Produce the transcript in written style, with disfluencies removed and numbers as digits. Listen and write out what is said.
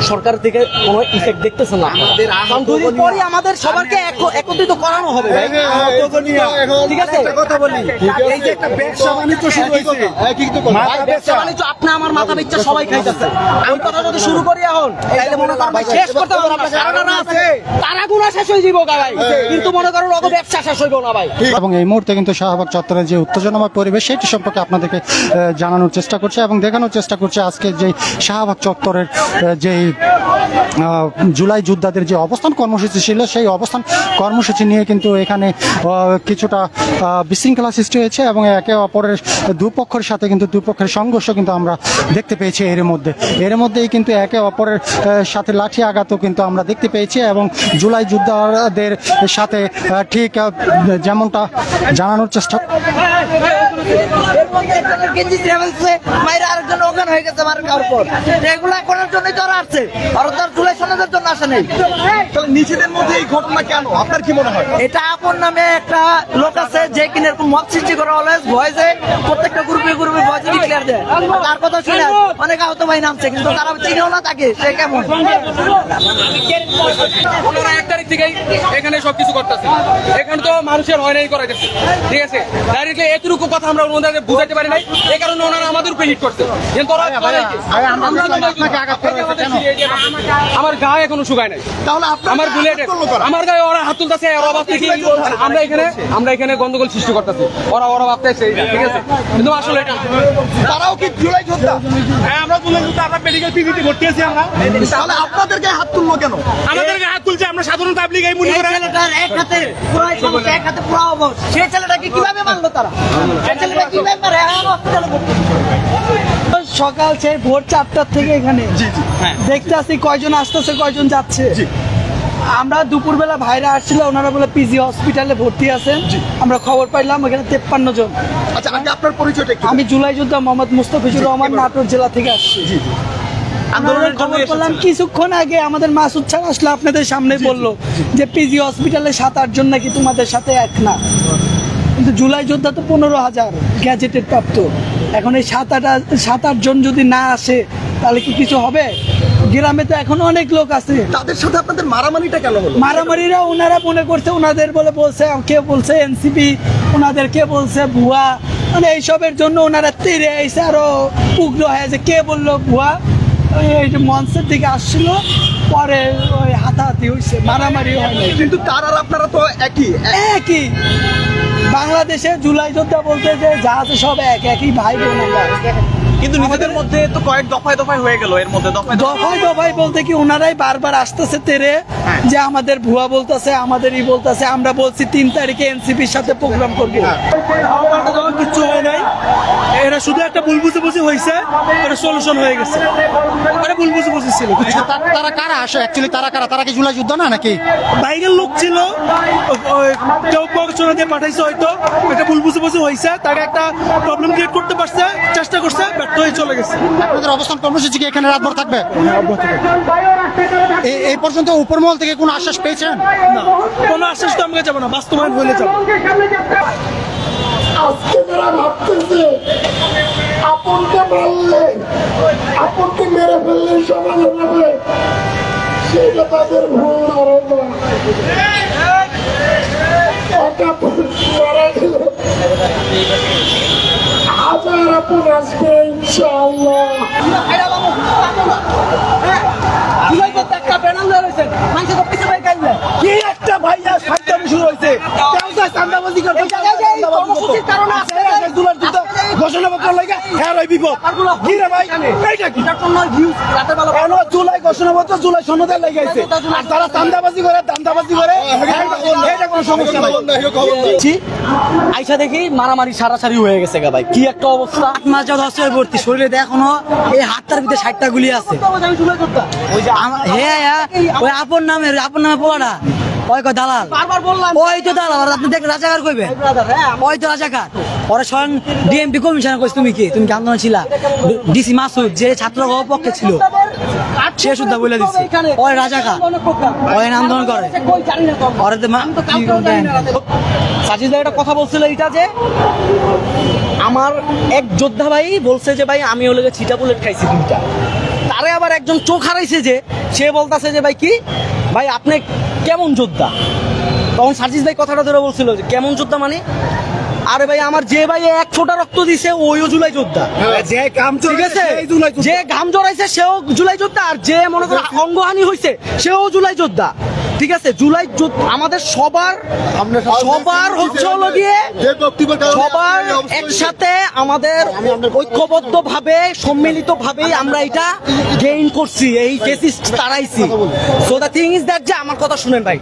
সরকার থেকে কোনো ইফেক্ট দেখতেছেন না। কারণ দুদিন পরে আমাদের সবাইকে একত্রিত করানো হবে ভাই। ঠিক আছে, কথা বলি, এই যে একটা ব্যবসা বাণিজ্য শুরু হয়েছে, ব্যবসা বাণিজ্য আপনি আমার মাথা বেচা সবাই খাইতেছে। আমি কথা যদি শুরু করি এখন তাহলে মনে করেন ভাই শেষ করতে পারবো না, যারা আছে তারা গুণা শেষ হয়ে যাবো ভাই, কিন্তু মনে করেন ওকে ব্যবসা শেষ হইব না ভাই। এবং এই মুহূর্তে কিন্তু শাহবাগ চত্বরের যে উত্তেজনাময় পরিবেশ সেটি সম্পর্কে আপনাদেরকে জানানোর চেষ্টা করছে এবং দেখানোর চেষ্টা করছে আজকে যে শাহবাগ চত্বরের যে জুলাই যোদ্ধাদের যে অবস্থান কর্মসূচি ছিল সেই অবস্থান কর্মসূচি নিয়ে কিন্তু এখানে কিছুটা বিশৃঙ্খলা সৃষ্টি হয়েছে এবং একে অপরের দুপক্ষের সাথে কিন্তু দুপক্ষের সংঘর্ষ কিন্তু আমরা দেখতে পেয়েছি। এর মধ্যেই কিন্তু একে অপরের সাথে লাঠি আঘাতও কিন্তু আমরা দেখতে পেয়েছি এবং জুলাই যোদ্ধাদের সাথে ঠিক যেমনটা জানানোর চেষ্টা নিজেদের মধ্যে এই ঘটনা কেন আপনার কি মনে হয়? এটা আপন নামে একটা লোক আছে যে কিনা এরকম মত সৃষ্টি করে অলওয়েজ ভয়েসে প্রত্যেকটা গ্রুপে ভয়েসে ডিক্লেয়ার দেয়। তার কথা শুনে অনেক আহত ভাই নামছে, কিন্তু তারা চিনেও না তাকে সে কেমন। ওনারা 1 তারিখ থেকেই এখানে সবকিছু করতেছে, এখানে তো মানুষের হয়রানি করা যাচ্ছে। ঠিক আছে, ডাইরেক্টলি এতটুকু কথা আমরা ওনাদের বুঝাইতে পারি নাই, এই কারণে ওনারা আমাদের উপরে হিট করছে। কিন্তু আমার গায়ে এখনো শুকায় নাই, আমার বুলেট আমার গায়ে ওরা হাত তুলতেছে। আমরা এখানে গন্ডগোল সৃষ্টি করতেছি, ওরা ভাবতেছে। ঠিক আছে, কিন্তু আসলে তারাও কি জুলাই যোদ্ধা? হ্যাঁ, আমরা জুলাই যোদ্ধা, আমরা মেডিকেল পিজিতে ভর্তি আছি। আমরা তাহলে আপনাদের গায়ে হাত তুললো কেন? আমাদের গায়ে হাত তুলছে, আমরা সাধারণ পাবলিক এই মনে করে। এক হাতে পুরো অবশ, সেই ছেলেটাকে কিভাবে মানলো তারা? সকাল সেই ভোর 4টার থেকে এখানে দেখতে আসছি কয়জন আসতেছে কয়জন যাচ্ছে। আমরা দুপুরবেলা ভাইরা আসছিল, ওনারা বলে পিজি হসপিটালে ভর্তি আছেন। আমরা খবর পাইলাম এখানে 53 জন। আচ্ছা, আগে আপনার পরিচয়টা একটু। আমি জুলাই যোদ্ধা মোহাম্মদ মুস্তাফিজুর রহমান, নাটোর জেলা থেকে আসছি। আন্দোলনের খবর পেলাম কিছুক্ষণ আগে, আমাদের মাসুদ স্যার আসলে আপনাদের সামনে বললো যে পিজি হসপিটালে 7-8 জন নাকি তোমাদের সাথে এক না, কিন্তু জুলাই যোদ্ধা তো 15,000 গ্যাজেটেড প্রাপ্ত। এখন এই 7-8 জন যদি না আসে তাহলে কি কিছু হবে? গ্রামে তো এখনো অনেক লোক আছে। তাদের সাথে আপনাদের মারামারিটা কেন হলো? মারামারিরা ওনারা মনে করছে, ওনাদের বলছে, কে বলছে এনসিপি, ওনাদের কে বলছে ভুয়া, মানে এইসবের জন্য ওনারা তেরে এসে আরো উগ্র হয়েছে। কে বললো ভুয়া? এই যে মঞ্চের দিকে আসছিল, পরে ওই হাতাহাতি হয়েছে, মারামারি হয় না। কিন্তু তার আর আপনারা তো একই। বাংলাদেশে জুলাই যোদ্ধা বলতে যে যা আছে সব একই ভাই বোন। কিন্তু নিজেদের মধ্যে তো কয়েক দফায় হয়ে গেল। এর মধ্যে দফায় বলতে কি ওনারাই বারবার আসতেছে তেরে যে আমাদের ভুয়া বলতেছে, আমাদেরই বলতেছে। আমরা বলছি 3 তারিখে এনসিপির সাথে প্রোগ্রাম করবো, কিচ্ছু হয় নাই। এরা শুধু একটা ভুল বুঝি হয়েছে, এটা সলিউশন হয়ে গেছে। এটা ভুল বুঝি ছিল। তারা কারা আসে অ্যাকচুয়ালি? তারা কি জুলাই যোদ্ধা না নাকি? বাইরের লোক ছিল, কেউ পড়াশোনা দিয়ে পাঠাইছে, হয়তো একটা ভুল বুঝি হয়েছে, তাকে একটা প্রবলেম ক্রিয়েট করতে পারছে, চেষ্টা করছে, ব্যর্থ হয়ে চলে গেছে। আপনাদের অবস্থান কর্মসূচি কি এখানে রাতভর থাকবে? এই পর্যন্ত উপরমহল থেকে কোনো আশ্বাস পেয়েছেন? না, কোনো আশ্বাস তো আমাকে যাবো না, বাস্তবায়ন হলে যাবো। আজকে যারা ভাবতেছে আপনকে মারলে, আপনকে মেরে ফেললে সমাধান হবে, সেটা তাদের ভুল ধারণা। হাজার আপন আসবে ইনশাআল্লাহ। কি একটা ভাইয়া ফাইটামি শুরু হয়েছে, চাঁদাবাজি করতে ঘোষণাপত্র লাগে বিপদ। কি রে ভাই, জুলাই ঘোষণাপত্র, জুলাই সনদের লেগে গেছে, আর তারা চাঁদাবাজি করে এটা কোনো সমস্যা নাই। আইসা দেখি মারামারি সারাসারি হয়ে গেছে গা ভাই, কি একটা অবস্থা। 8 মাস যা ধসের ভর্তি শরীরে এখনো এই হাতটার ভিতরে 60টা গুলি আছে। ওই আপন নামে পোলাটা, ওই কয় দালাল, ওই তো দালাল। আপনি দেখ রাজাকার কইবে, ওই তো রাজাকার। ওরা স্বয়ং ডিএমপি কমিশনার কইছে তুমি কি আন্দোলন ছিলা? ডিসি মাসুদ যে ছাত্র পক্ষে ছিল সে শুদ্ধ বলে দিচ্ছে ওই রাজাকার, ওই আন্দোলন করে। সাজিদ ভাই একটা কথা বলছিল, এটা যে আমার এক যোদ্ধা ভাই বলছে যে ভাই আমি হলে ছিটা বুলেট খাইছি 2টা। তারে আবার একজন চোখ হারাইছে যে সে বলতাছে যে ভাই কি ভাই আপনি কেমন যোদ্ধা, তখন সার্জিস ভাই কথাটা ধরে বলছিল যে কেমন যোদ্ধা মানে, আরে ভাই আমার যে ভাই 1 ফোঁটা রক্ত দিছে ওইও জুলাই যোদ্ধা, যে কাম ঠিক আছে, যে ঘাম জড়াইছে সেও জুলাই যোদ্ধা, আর যে মনে করো অঙ্গহানি হয়েছে সেও জুলাই যোদ্ধা, ঠিক আছে। জুলাই আমাদের সবার হচ্ছে হলো গিয়ে সবার একসাথে আমাদের ঐক্যবদ্ধ ভাবে সম্মিলিত ভাবে আমরা এটা গেইন করছি, এই ফেসিস্ট তাড়াইছি। So the thing is that যে আমার কথা শুনেন ভাই,